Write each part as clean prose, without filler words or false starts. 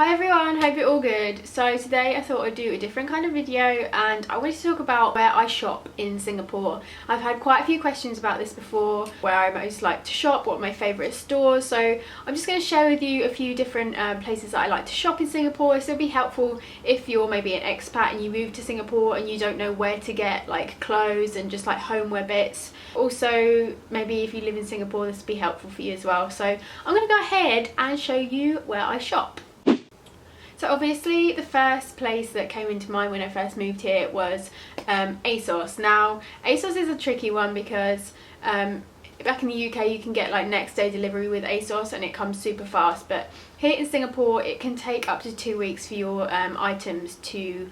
Hi everyone, hope you're all good. So today I thought I'd do a different kind of video and I wanted to talk about where I shop in Singapore. I've had quite a few questions about this before, where I most like to shop, what are my favourite stores. So I'm just going to share with you a few different places that I like to shop in Singapore. So it'll be helpful if you're maybe an expat and you move to Singapore and you don't know where to get like clothes and just like homeware bits. Also, maybe if you live in Singapore, this will be helpful for you as well. So I'm going to go ahead and show you where I shop. So obviously the first place that came into mind when I first moved here was ASOS. Now ASOS is a tricky one because back in the UK you can get like next day delivery with ASOS and it comes super fast, but here in Singapore it can take up to 2 weeks for your items to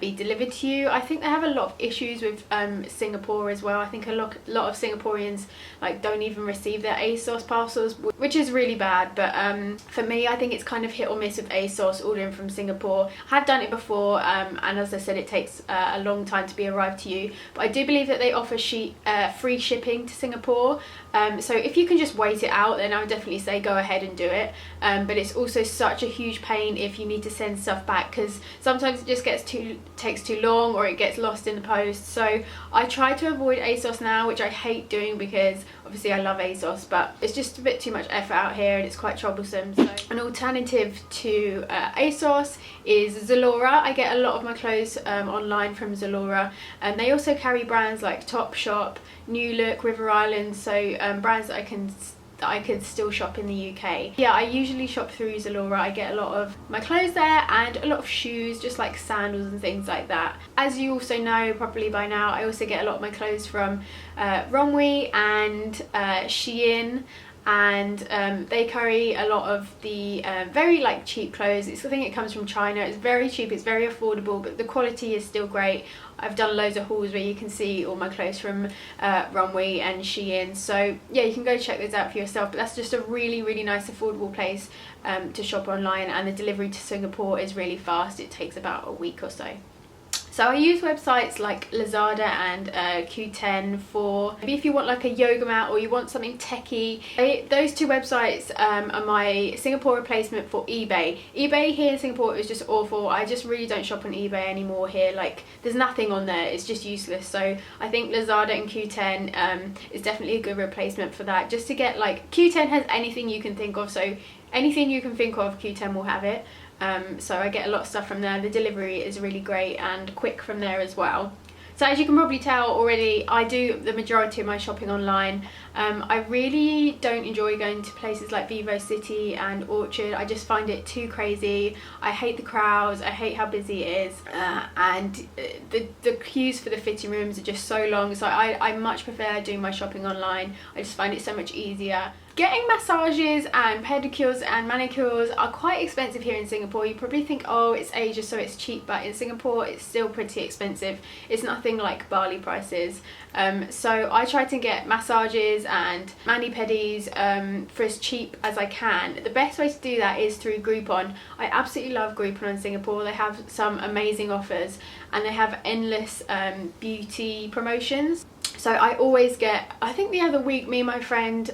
be delivered to you. I think they have a lot of issues with Singapore as well. I think a lot of Singaporeans like don't even receive their ASOS parcels, which is really bad. But for me, I think it's kind of hit or miss with ASOS ordering from Singapore. I have done it before and as I said, it takes a long time to be arrived to you, but I do believe that they offer free shipping to Singapore. So if you can just wait it out, then I would definitely say go ahead and do it. But it's also such a huge pain if you need to send stuff back, because sometimes it just takes too long or it gets lost in the post. So I try to avoid ASOS now, which I hate doing because obviously I love ASOS, but it's just a bit too much effort out here and it's quite troublesome. So an alternative to ASOS is Zalora. I get a lot of my clothes online from Zalora, and they also carry brands like Topshop, New Look, River Island, so brands that I could still shop in the UK. Yeah, I usually shop through Zalora. I get a lot of my clothes there and a lot of shoes, just like sandals and things like that. As you also know probably by now, I also get a lot of my clothes from Romwe and Shein, and they carry a lot of the very like cheap clothes. I think it comes from China. It's very cheap, it's very affordable, but the quality is still great. I've done loads of hauls where you can see all my clothes from Romwe and Shein, so yeah, you can go check those out for yourself. But that's just a really nice affordable place to shop online, and the delivery to Singapore is really fast. It takes about a week or so. So I use websites like Lazada and Q10 for maybe if you want like a yoga mat or you want something techie. Those two websites are my Singapore replacement for eBay. eBay here in Singapore is just awful. I just really don't shop on eBay anymore here. Like there's nothing on there, it's just useless. So I think Lazada and Q10 is definitely a good replacement for that. Just to get like, Q10 has anything you can think of, so anything you can think of, Q10 will have it. So I get a lot of stuff from there. The delivery is really great and quick from there as well. So as you can probably tell already, I do the majority of my shopping online. I really don't enjoy going to places like Vivo City and Orchard. I just find it too crazy. I hate the crowds, I hate how busy it is, and the queues for the fitting rooms are just so long. So I much prefer doing my shopping online. I just find it so much easier. Getting massages and pedicures and manicures are quite expensive here in Singapore. You probably think, oh, it's Asia so it's cheap, but in Singapore it's still pretty expensive. It's nothing like Bali prices. So I try to get massages and mani-pedis for as cheap as I can. The best way to do that is through Groupon. I absolutely love Groupon in Singapore. They have some amazing offers and they have endless beauty promotions. So I always get, I think the other week me and my friend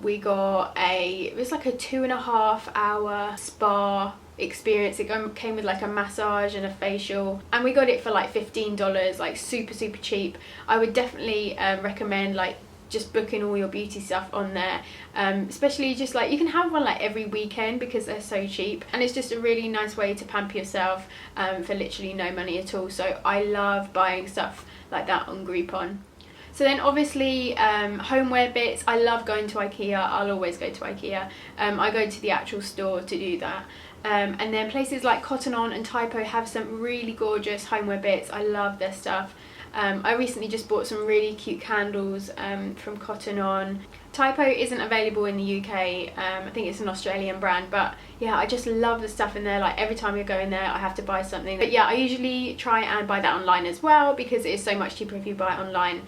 we got it was like a 2.5 hour spa experience. It came with like a massage and a facial, and we got it for like $15, like super cheap. I would definitely recommend like just booking all your beauty stuff on there, especially just like you can have one like every weekend because they're so cheap, and it's just a really nice way to pamper yourself for literally no money at all. So I love buying stuff like that on Groupon. So then obviously homeware bits, I love going to IKEA. I'll always go to IKEA. I go to the actual store to do that. And then places like Cotton On and Typo have some really gorgeous homeware bits. I love their stuff. I recently just bought some really cute candles from Cotton On. Typo isn't available in the UK. I think it's an Australian brand, but yeah, I just love the stuff in there. Like every time I go in there I have to buy something. But yeah, I usually try and buy that online as well because it is so much cheaper if you buy it online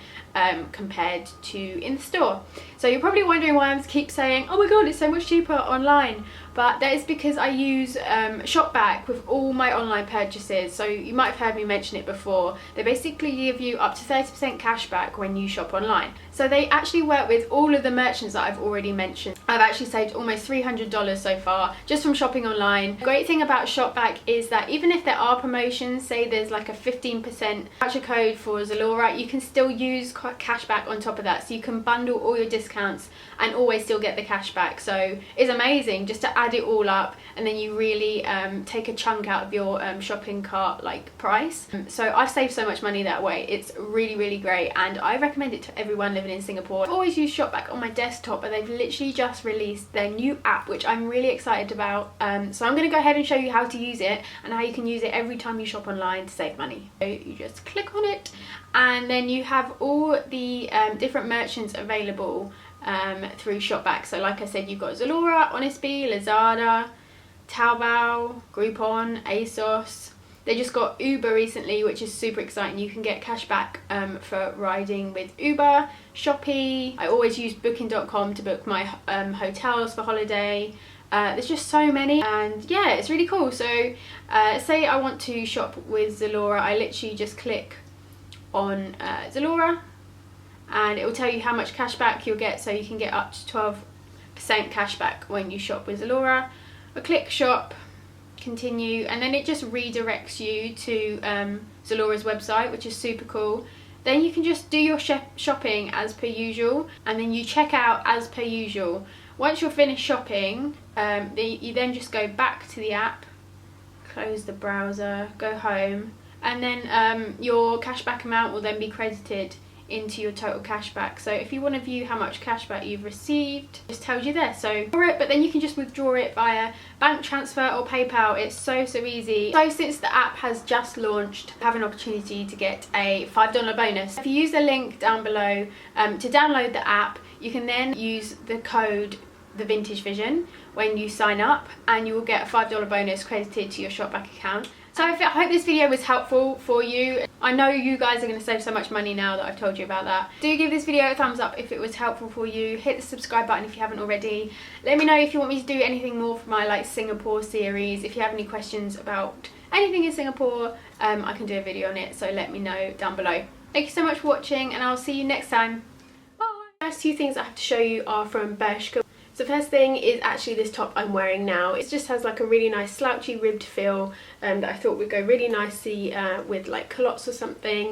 compared to in the store. So you're probably wondering why I keep saying, oh my god, it's so much cheaper online. But that is because I use Shopback with all my online purchases. So you might have heard me mention it before. They basically give you up to 30% cash back when you shop online. So they actually work with all of the merchants that I've already mentioned. I've actually saved almost $300 so far just from shopping online. The great thing about Shopback is that even if there are promotions, say there's like a 15% voucher code for Zalora, you can still use cashback on top of that. So you can bundle all your discounts and always still get the cashback. So it's amazing just to add it all up, and then you really take a chunk out of your shopping cart like price. So I've saved so much money that way. It's really great, and I recommend it to everyone living in Singapore. I've always used Shopback on my desktop, but they've literally just released their new app, which I'm really excited about. So I'm going to go ahead and show you how to use it and how you can use it every time you shop online to save money. So you just click on it, and then you have all the different merchants available through Shopback. So like I said, you've got Zalora, Honestbee, Lazada, Taobao, Groupon, ASOS. They just got Uber recently, which is super exciting. You can get cash back for riding with Uber. Shopee. I always use booking.com to book my hotels for holiday. There's just so many, and yeah, it's really cool. So say I want to shop with Zalora, I literally just click on Zalora, and it will tell you how much cash back you'll get. So you can get up to 12% cash back when you shop with Zalora. I click shop, continue, and then it just redirects you to Zalora's website, which is super cool. Then you can just do your shopping as per usual, and then you check out as per usual. Once you're finished shopping, you then just go back to the app, close the browser, go home, and then your cashback amount will then be credited into your total cashback. So if you want to view how much cashback you've received, it just tells you there. So but then you can just withdraw it via bank transfer or PayPal. It's so easy. So since the app has just launched, you have an opportunity to get a $5 bonus. If you use the link down below to download the app, you can then use the code The Vintage Vision when you sign up, and you will get a $5 bonus credited to your Shopback account. So I hope this video was helpful for you. I know you guys are going to save so much money now that I've told you about that. Do give this video a thumbs up if it was helpful for you. Hit the subscribe button if you haven't already. Let me know if you want me to do anything more for my like Singapore series. If you have any questions about anything in Singapore, I can do a video on it, so let me know down below. Thank you so much for watching, and I'll see you next time. Bye! The first two things I have to show you are from Bershka. So the first thing is actually this top I'm wearing now. It just has like a really nice slouchy ribbed feel that I thought would go really nicely with like culottes or something.